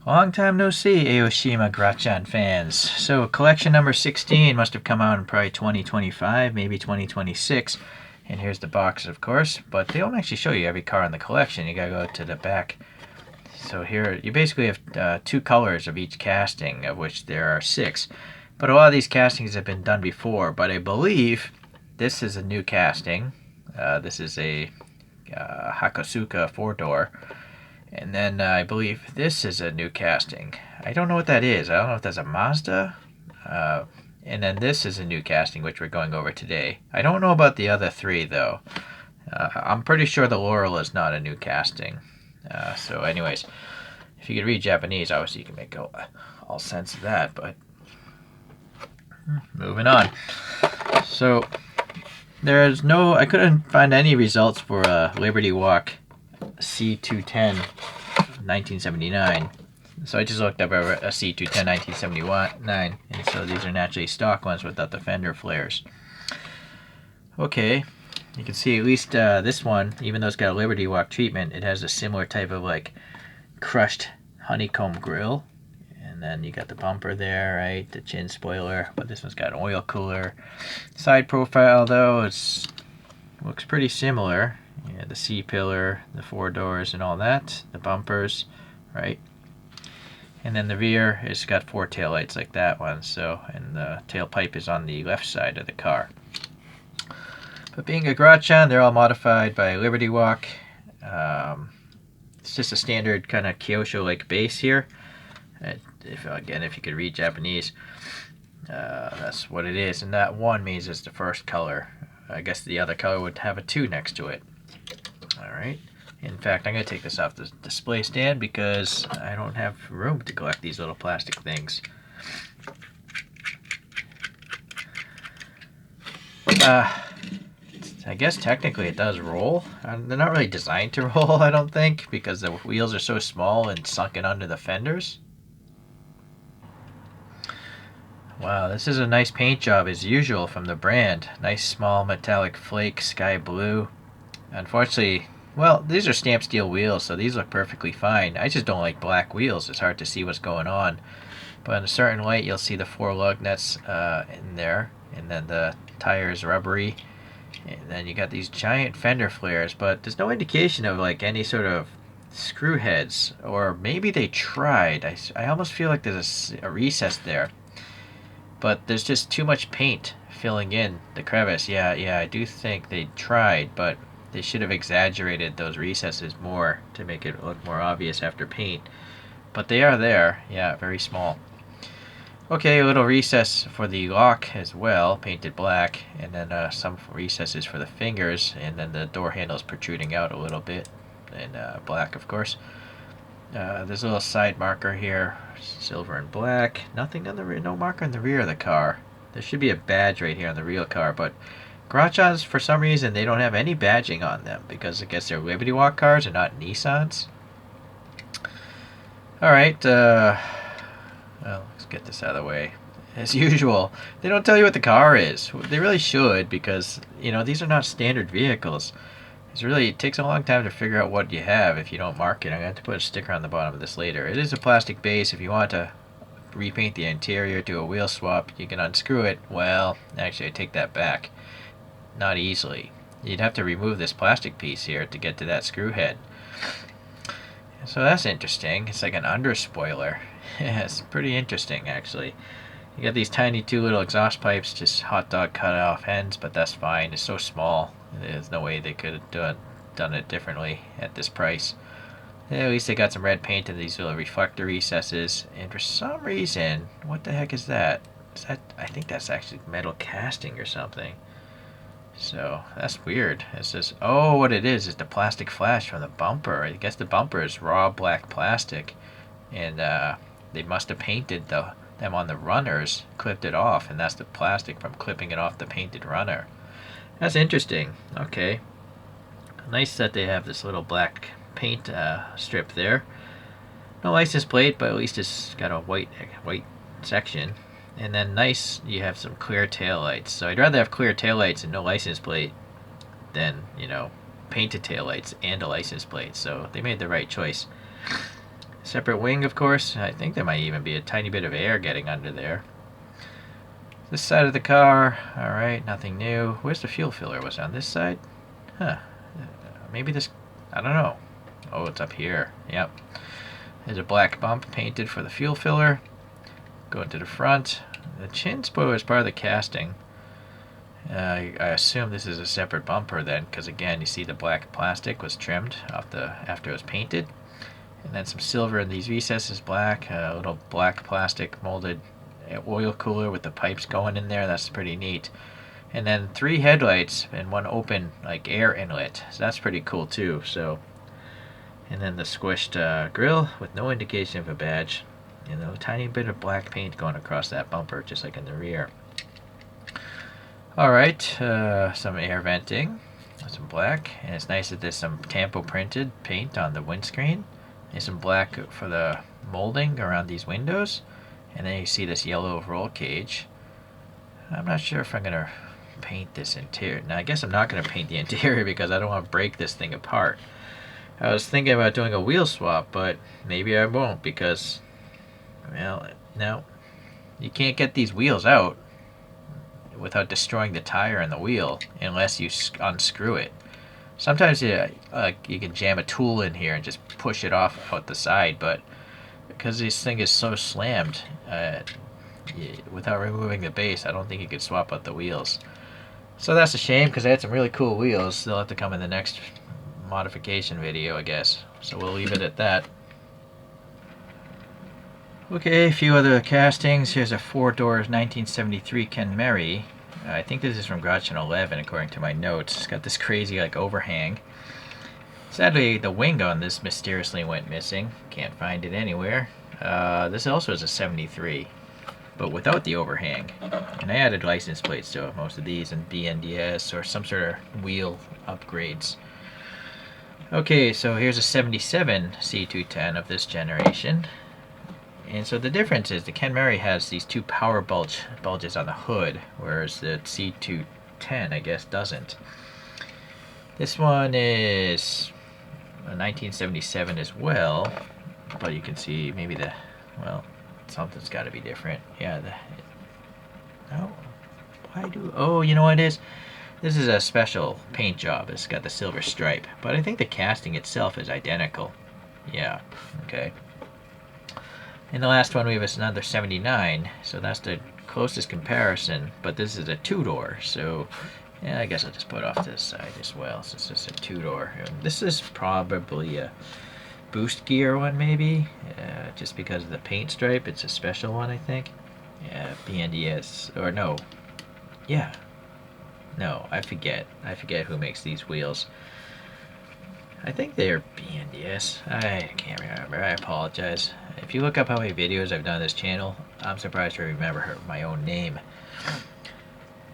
Long time no see, Aoshima Grachan fans. So, collection number 16 must have come out in probably 2025, maybe 2026. And here's the box, of course. But they don't actually show you every car in the collection. You gotta go to the back. So here, you basically have two colors of each casting, of which there are 6. But a lot of these castings have been done before. But I believe this is a new casting. This is a Hakosuka 4door. And then I believe this is a new casting. I don't know what that is. I don't know if that's a Mazda. And then this is a new casting, which we're going over today. I don't know about the other 3, though. I'm pretty sure the Laurel is not a new casting. So anyways, if you could read Japanese, obviously you can make all sense of that. But moving on. So I couldn't find any results for Liberty Walk C210 1979. So I just looked up a C210 1979, and so these are naturally stock ones without the fender flares. Okay, you can see at least this one, even though it's got a Liberty Walk treatment, it has a similar type of like crushed honeycomb grill. And then you got the bumper there, right? The chin spoiler, but this one's got an oil cooler. Side profile though, looks pretty similar. Yeah, the C-pillar, the 4 doors and all that, the bumpers, right? And then the rear has got 4 taillights like that one, so, and the tailpipe is on the left side of the car. But being a Grachan, they're all modified by Liberty Walk. It's just a standard kind of Kyosho-like base here. If you could read Japanese, that's what it is. And that 1 means it's the first color. I guess the other color would have a 2 next to it. Alright, in fact I'm going to take this off the display stand because I don't have room to collect these little plastic things. I guess technically it does roll. They're not really designed to roll, I don't think, because the wheels are so small and sunken under the fenders. Wow, this is a nice paint job as usual from the brand. Nice small metallic flake, sky blue. Unfortunately, well, these are stamped steel wheels, so these look perfectly fine. I just don't like black wheels. It's hard to see what's going on. But in a certain light, you'll see the 4 lug nuts in there. And then the tire is rubbery. And then you got these giant fender flares, but there's no indication of like any sort of screw heads. Or maybe they tried. I almost feel like there's a recess there. But there's just too much paint filling in the crevice. Yeah, I do think they tried, but they should have exaggerated those recesses more to make it look more obvious after paint. But they are there. Yeah, very small. Okay, a little recess for the lock as well, painted black. And then some recesses for the fingers. And then the door handles protruding out a little bit. And black, of course. There's a little side marker here. Silver and black. Nothing on the rear. No marker in the rear of the car. There should be a badge right here on the real car, but Grachans, for some reason, they don't have any badging on them because I guess they're Liberty Walk cars and not Nissans. Alright, well, let's get this out of the way. As usual, they don't tell you what the car is. They really should because, you know, these are not standard vehicles. It takes a long time to figure out what you have if you don't mark it. I'm going to have to put a sticker on the bottom of this later. It is a plastic base. If you want to repaint the interior, do a wheel swap, you can unscrew it. Well, actually, I take that back. Not easily. You'd have to remove this plastic piece here to get to that screw head. So that's interesting. It's like an under spoiler. Yeah, it's pretty interesting actually. You got these tiny 2 little exhaust pipes, just hot dog cut off ends, but that's fine. It's so small. There's no way they could have done it differently at this price. Yeah, at least they got some red paint in these little reflector recesses. And for some reason, what the heck is that? I think that's actually metal casting or something. So that's weird. It's just, oh, what it is the plastic flash from the bumper. I guess the bumper is raw black plastic, and they must have painted them on the runners, clipped it off, and that's the plastic from clipping it off the painted runner. That's interesting. Okay, nice that they have this little black paint strip there. No license plate, but at least it's got a white section. And then nice, you have some clear taillights. So I'd rather have clear taillights and no license plate than, you know, painted taillights and a license plate. So they made the right choice. Separate wing, of course. I think there might even be a tiny bit of air getting under there. This side of the car, alright, nothing new. Where's the fuel filler? Was it on this side? Huh. Maybe this, I don't know. Oh, it's up here. Yep. There's a black bump painted for the fuel filler. Going to the front. The chin spoiler is part of the casting. I assume this is a separate bumper then, because again, you see the black plastic was trimmed off after it was painted. And then some silver in these recesses, black, a little black plastic molded oil cooler with the pipes going in there. That's pretty neat. And then 3 headlights and 1 open like air inlet. So that's pretty cool too. So, and then the squished grill with no indication of a badge. And a tiny bit of black paint going across that bumper, just like in the rear. Alright, some air venting, some black, and it's nice that there's some tampo printed paint on the windscreen. There's some black for the molding around these windows, and then you see this yellow roll cage. I'm not sure if I'm going to paint this interior. Now I guess I'm not going to paint the interior because I don't want to break this thing apart. I was thinking about doing a wheel swap, but maybe I won't because, well, no, you can't get these wheels out without destroying the tire and the wheel unless you unscrew it. Sometimes you can jam a tool in here and just push it off out the side, but because this thing is so slammed, without removing the base, I don't think you could swap out the wheels. So that's a shame because I had some really cool wheels. They'll have to come in the next modification video, I guess. So we'll leave it at that. Okay, a few other castings. Here's a 4-door 1973 Ken Mary. I think this is from Grachan 11 according to my notes. It's got this crazy like overhang. Sadly, the wing on this mysteriously went missing. Can't find it anywhere. This also is a 73, but without the overhang. And I added license plates to most of these and BNDS or some sort of wheel upgrades. Okay, so here's a 77 C210 of this generation. And so the difference is the Ken Mary has these 2 power bulges on the hood, whereas the C210, I guess, doesn't. This one is a 1977 as well, but you can see maybe well, something's got to be different. Yeah, oh, you know what it is? This is a special paint job. It's got the silver stripe, but I think the casting itself is identical. Yeah, okay. In the last one we have another 79, so that's the closest comparison, but this is a 2-door, so yeah, I guess I'll just put off this side as well, since it's a 2-door. This is probably a boost gear one maybe, just because of the paint stripe. It's a special one, I think. Yeah, BNDS, or no, yeah, no, I forget who makes these wheels. I think they're BNDS. I can't remember. I apologize. If you look up how many videos I've done on this channel, I'm surprised to remember my own name.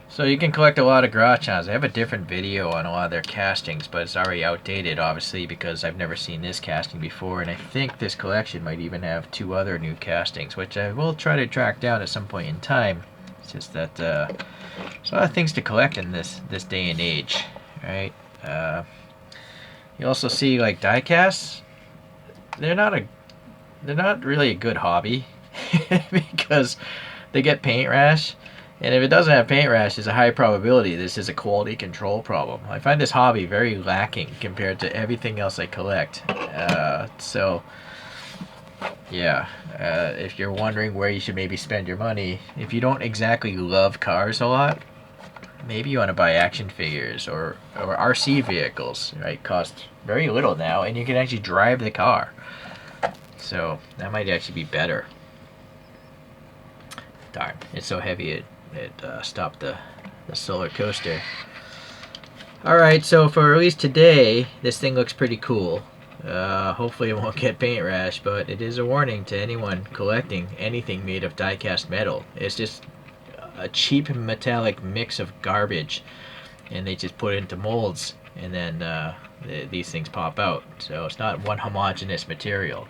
So you can collect a lot of Grachans. I have a different video on a lot of their castings, but it's already outdated, obviously, because I've never seen this casting before, and I think this collection might even have 2 other new castings, which I will try to track down at some point in time. It's just that there's a lot of things to collect in this day and age, right? You also see like diecasts. They're not really a good hobby because they get paint rash, and if it doesn't have paint rash, there's a high probability this is a quality control problem. I find this hobby very lacking compared to everything else I collect. So yeah, if you're wondering where you should maybe spend your money, if you don't exactly love cars a lot, maybe you want to buy action figures or RC vehicles, right? Cost very little now, and you can actually drive the car. So that might actually be better. Darn, it's so heavy it stopped the solar coaster. Alright, so for at least today, this thing looks pretty cool. Hopefully it won't get paint rash, but it is a warning to anyone collecting anything made of die-cast metal. It's just a cheap metallic mix of garbage, and they just put it into molds, and then these things pop out. So it's not one homogeneous material.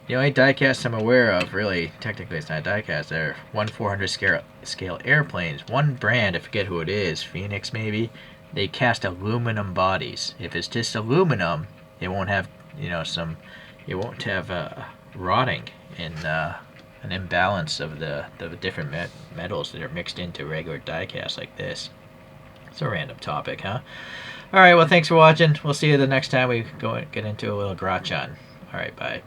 The only die-cast I'm aware of, really, technically it's not die-cast, they're 1/400 scale airplanes. One brand, I forget who it is, Phoenix maybe, they cast aluminum bodies. If it's just aluminum, it won't have, it won't have rotting and an imbalance of the different metals that are mixed into regular diecast like this. It's a random topic, huh? All right, well, thanks for watching. We'll see you the next time we go get into a little Grachan. All right, bye.